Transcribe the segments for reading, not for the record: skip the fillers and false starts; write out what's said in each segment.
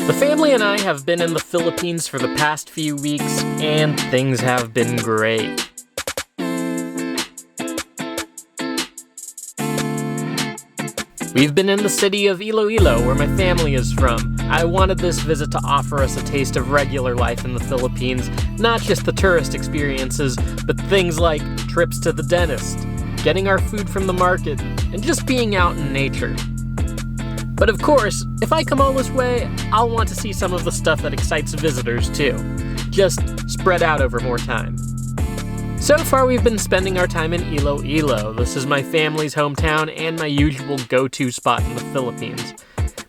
The family and I have been in the Philippines for the past few weeks, and things have been great. We've been in the city of Iloilo, where my family is from. I wanted this visit to offer us a taste of regular life in the Philippines, not just the tourist experiences, but things like trips to the dentist, getting our food from the market, and just being out in nature. But of course, if I come all this way, I'll want to see some of the stuff that excites visitors too, just spread out over more time. So far, we've been spending our time in Iloilo. This is my family's hometown and my usual go-to spot in the Philippines.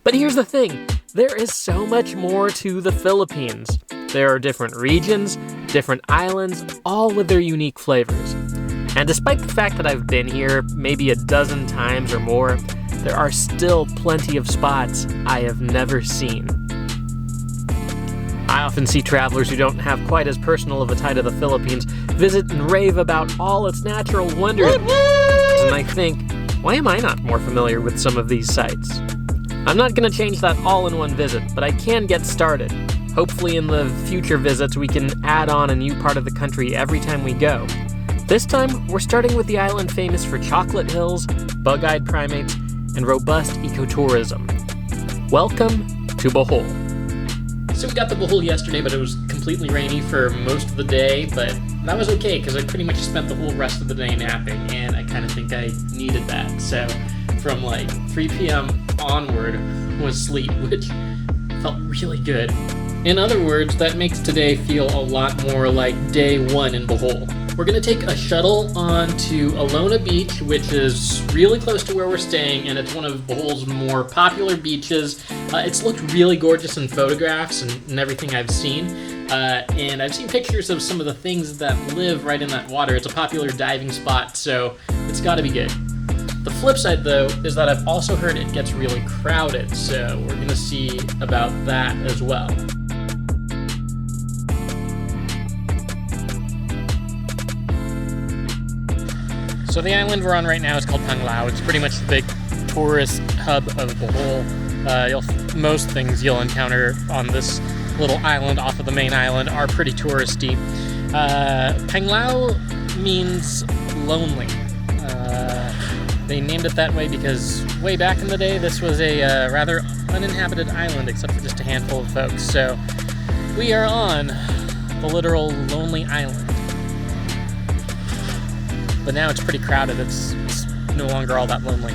But here's the thing, there is so much more to the Philippines. There are different regions, different islands, all with their unique flavors. And despite the fact that I've been here maybe a dozen times or more, there are still plenty of spots I have never seen. I often see travelers who don't have quite as personal of a tie to the Philippines visit and rave about all its natural wonders, and I think, why am I not more familiar with some of these sites? I'm not going to change that all in one visit, but I can get started. Hopefully in the future visits we can add on a new part of the country every time we go. This time, we're starting with the island famous for chocolate hills, bug-eyed primates, and robust ecotourism. Welcome to Bohol. So we got the Bohol yesterday, but it was completely rainy for most of the day, but that was okay because I pretty much spent the whole rest of the day napping, and I kind of think I needed that. So from like 3 p.m. onward was sleep, which felt really good. In other words, that makes today feel a lot more like day one in Bohol. We're gonna take a shuttle on to Alona Beach, which is really close to where we're staying, and it's one of Bohol's more popular beaches. It's looked really gorgeous in photographs and everything I've seen. And I've seen pictures of some of the things that live right in that water. It's a popular diving spot, so it's gotta be good. The flip side, though, is that I've also heard it gets really crowded, so we're gonna see about that as well. So the island we're on right now is called Panglao. It's pretty much the big tourist hub of Bohol. Most things you'll encounter on this little island off of the main island are pretty touristy. Panglao means lonely. They named it that way because way back in the day, this was a rather uninhabited island except for just a handful of folks. So we are on the literal lonely island. But now it's pretty crowded. It's no longer all that lonely.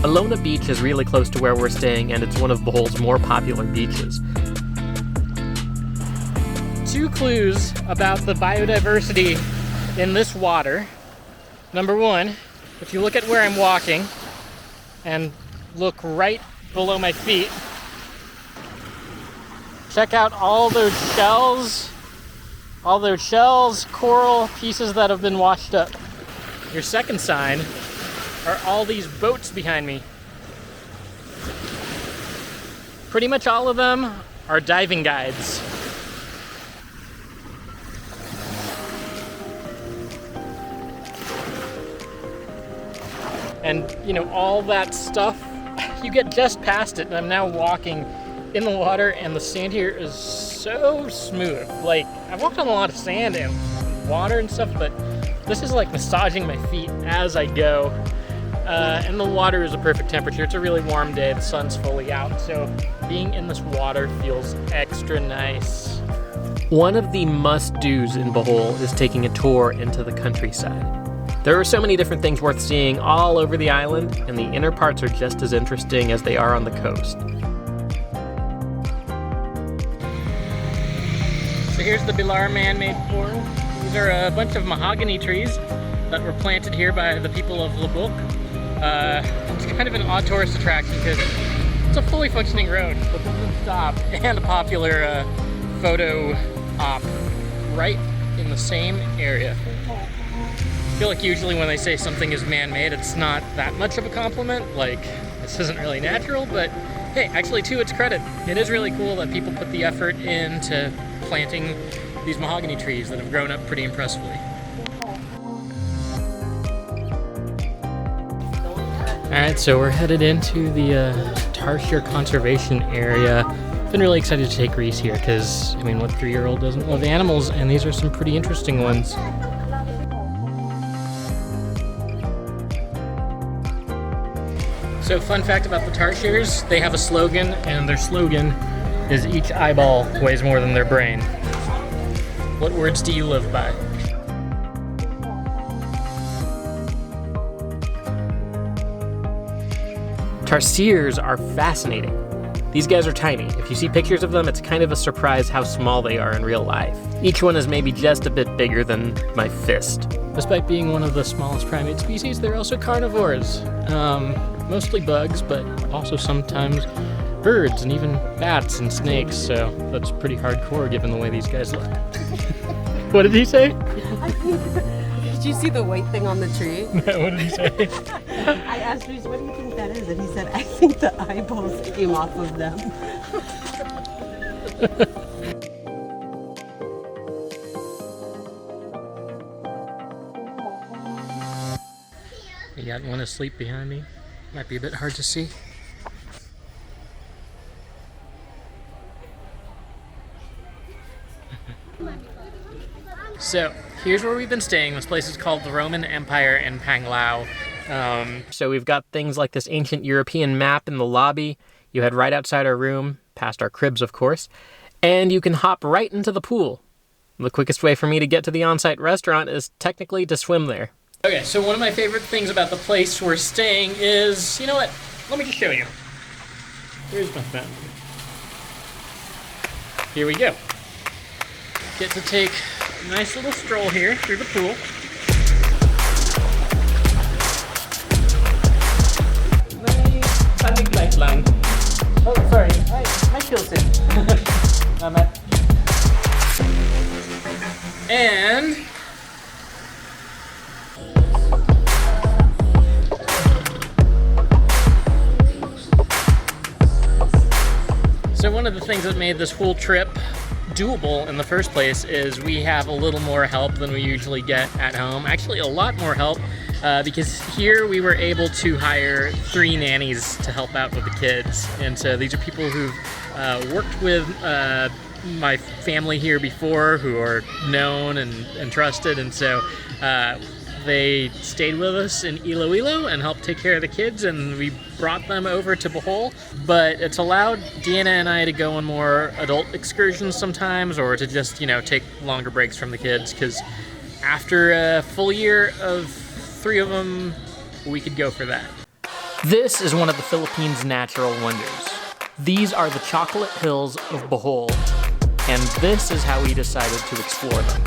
Alona Beach is really close to where we're staying, and it's one of Bohol's more popular beaches. 2 clues about the biodiversity in this water. Number 1, if you look at where I'm walking and look right below my feet, check out all those shells, coral pieces that have been washed up. Your second sign are all these boats behind me. Pretty much all of them are diving guides. And you know, all that stuff, you get just past it, and I'm now walking in the water, and the sand here is so smooth. Like, I've walked on a lot of sand and water and stuff, but this is like massaging my feet as I go. And the water is a perfect temperature. It's a really warm day, the sun's fully out, so being in this water feels extra nice. One of the must-dos in Bohol is taking a tour into the countryside. There are so many different things worth seeing all over the island, and the inner parts are just as interesting as they are on the coast. So here's the Bilar man-made forest. These are a bunch of mahogany trees that were planted here by the people of Lubbock. It's kind of an odd tourist attraction because it's a fully functioning road, but doesn't stop, and a popular photo op right in the same area. I feel like usually when they say something is man-made, it's not that much of a compliment. Like, this isn't really natural, but hey, actually to its credit, it is really cool that people put the effort into planting these mahogany trees that have grown up pretty impressively. Alright, so we're headed into the Tarsier Conservation Area. Been really excited to take Reese here because, I mean, what 3-year-old doesn't love animals? And these are some pretty interesting ones. So fun fact about the Tarsiers, they have a slogan, and their slogan is each eyeball weighs more than their brain. What words do you live by? Tarsiers are fascinating. These guys are tiny. If you see pictures of them, it's kind of a surprise how small they are in real life. Each one is maybe just a bit bigger than my fist. Despite being one of the smallest primate species, they're also carnivores. Mostly bugs, but also sometimes birds and even bats and snakes, so that's pretty hardcore given the way these guys look. What did he say? Did you see the white thing on the tree? What did he say? I asked Reese, what do you think that is? And he said, I think the eyeballs came off of them. You got one asleep behind me. Might be a bit hard to see. So, here's where we've been staying. This place is called the Roman Empire in Panglao. So we've got things like this ancient European map in the lobby. You head right outside our room, past our cribs, of course, and you can hop right into the pool. The quickest way for me to get to the on-site restaurant is technically to swim there. Okay, so one of my favorite things about the place we're staying is, you know what? Let me just show you. Here's my phone. Here we go. Get to take a nice little stroll here through the pool. Lifeline. Oh, sorry. Hi, Kilson. And so one of the things that made this whole trip doable in the first place is we have a little more help than we usually get at home. Actually, a lot more help. Because here we were able to hire 3 nannies to help out with the kids. And so these are people who've worked with my family here before, who are known and trusted. And so they stayed with us in Iloilo and helped take care of the kids, and we brought them over to Bohol. But it's allowed Deanna and I to go on more adult excursions sometimes, or to just, you know, take longer breaks from the kids, because after a full year of 3 of them, we could go for that. This is one of the Philippines' natural wonders. These are the chocolate hills of Bohol, and this is how we decided to explore them.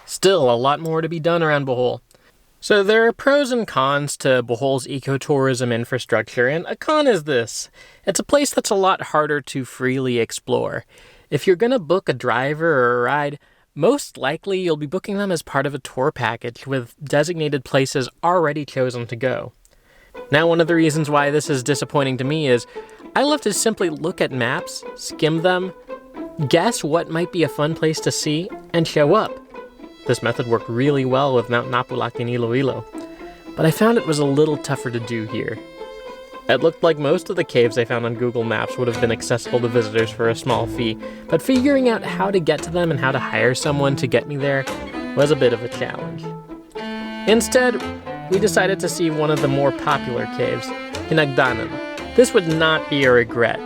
Still a lot more to be done around Bohol. So there are pros and cons to Bohol's ecotourism infrastructure, and a con is this. It's a place that's a lot harder to freely explore. If you're gonna book a driver or a ride, most likely you'll be booking them as part of a tour package with designated places already chosen to go. Now, one of the reasons why this is disappointing to me is I love to simply look at maps, skim them, guess what might be a fun place to see, and show up. This method worked really well with Mount Napulac in Iloilo, but I found it was a little tougher to do here. It looked like most of the caves I found on Google Maps would have been accessible to visitors for a small fee, but figuring out how to get to them and how to hire someone to get me there was a bit of a challenge. Instead, we decided to see one of the more popular caves, Hinagdanan. This would not be a regret.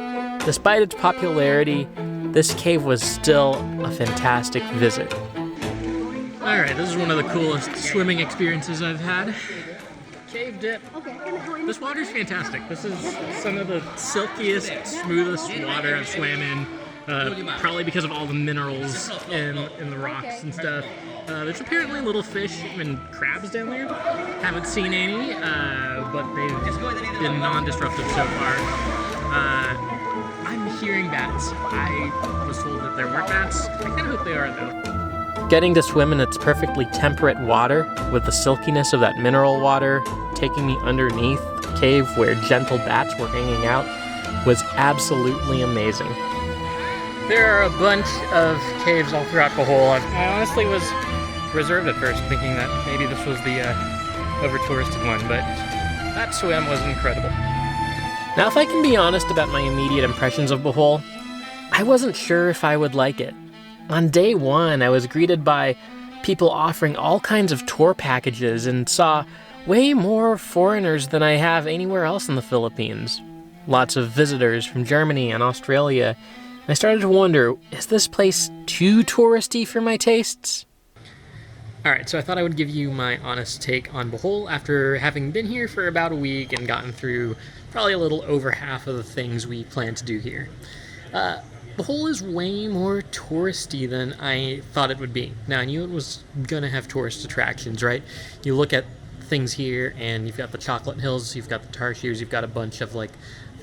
Despite its popularity, this cave was still a fantastic visit. Alright, this is one of the coolest swimming experiences I've had. Cave dip. This water's fantastic. This is some of the silkiest, smoothest water I've swam in. Probably because of all the minerals in the rocks and stuff. There's apparently little fish and crabs down there. Haven't seen any, but they've been non-disruptive so far. I'm hearing bats. I was told that there weren't bats. I kind of hope they are, though. Getting to swim in its perfectly temperate water, with the silkiness of that mineral water taking me underneath the cave where gentle bats were hanging out, was absolutely amazing. There are a bunch of caves all throughout Bohol. I honestly was reserved at first, thinking that maybe this was the over-touristed one, but that swim was incredible. Now, if I can be honest about my immediate impressions of Bohol, I wasn't sure if I would like it. On day one, I was greeted by people offering all kinds of tour packages and saw way more foreigners than I have anywhere else in the Philippines. Lots of visitors from Germany and Australia. I started to wonder, is this place too touristy for my tastes? Alright, so I thought I would give you my honest take on Bohol after having been here for about a week and gotten through probably a little over half of the things we plan to do here. Bohol is way more touristy than I thought it would be. Now, I knew it was gonna have tourist attractions, right? You look at things here and you've got the chocolate hills, you've got the Tarsiers, you've got a bunch of like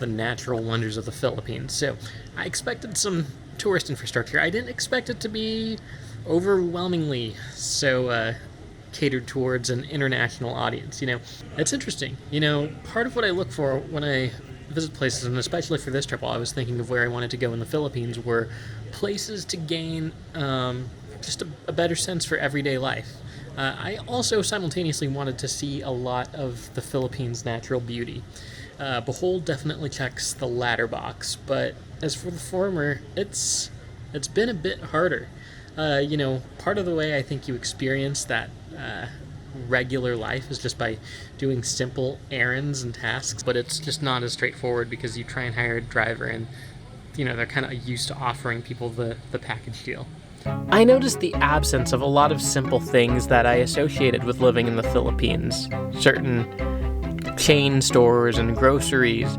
the natural wonders of the Philippines. So I expected some tourist infrastructure. I didn't expect it to be overwhelmingly so catered towards an international audience. It's interesting. Part of what I look for when I visit places, and especially for this trip, while I was thinking of where I wanted to go in the Philippines, were places to gain just a better sense for everyday life. I also simultaneously wanted to see a lot of the Philippines' natural beauty. Bohol definitely checks the latter box, but as for the former, it's been a bit harder. Part of the way I think you experience that regular life is just by doing simple errands and tasks, but it's just not as straightforward because you try and hire a driver and, they're kind of used to offering people the package deal. I noticed the absence of a lot of simple things that I associated with living in the Philippines. Certain chain stores and groceries.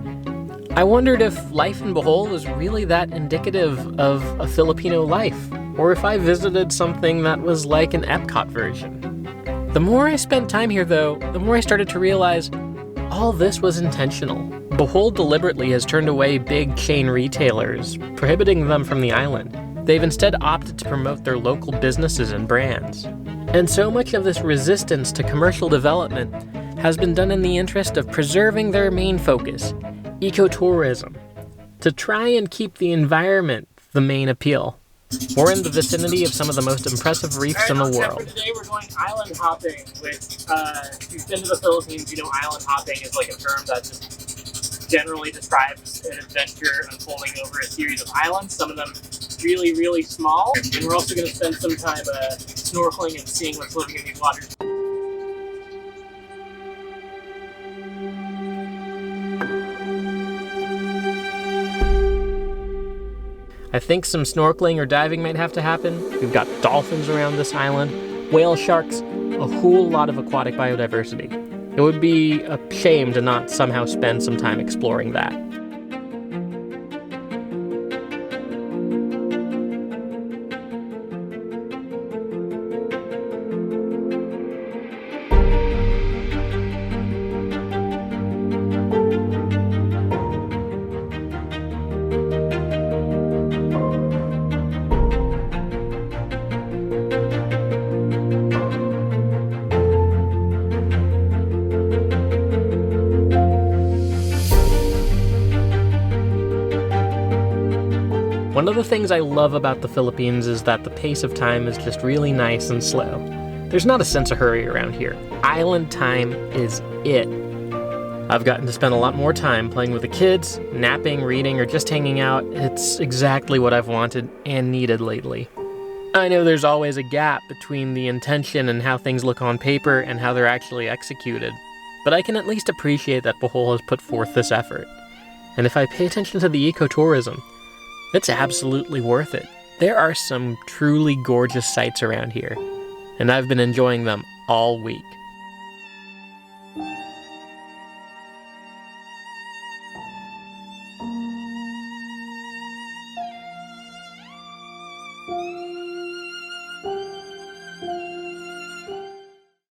I wondered if life in Bohol was really that indicative of a Filipino life, or if I visited something that was like an Epcot version. The more I spent time here, though, the more I started to realize all this was intentional. Bohol deliberately has turned away big chain retailers, prohibiting them from the island. They've instead opted to promote their local businesses and brands. And so much of this resistance to commercial development has been done in the interest of preserving their main focus, ecotourism, to try and keep the environment the main appeal. We're in the vicinity of some of the most impressive reefs in the world. For today we're going island hopping, which, if you've been to the Philippines, island hopping is like a term that just generally describes an adventure unfolding over a series of islands, some of them really, really small. And we're also going to spend some time snorkeling and seeing what's living in these waters. I think some snorkeling or diving might have to happen. We've got dolphins around this island, whale sharks, a whole lot of aquatic biodiversity. It would be a shame to not somehow spend some time exploring that. One of the things I love about the Philippines is that the pace of time is just really nice and slow. There's not a sense of hurry around here. Island time is it. I've gotten to spend a lot more time playing with the kids, napping, reading, or just hanging out. It's exactly what I've wanted and needed lately. I know there's always a gap between the intention and how things look on paper and how they're actually executed, but I can at least appreciate that Bohol has put forth this effort. And if I pay attention to the ecotourism, it's absolutely worth it. There are some truly gorgeous sights around here, and I've been enjoying them all week.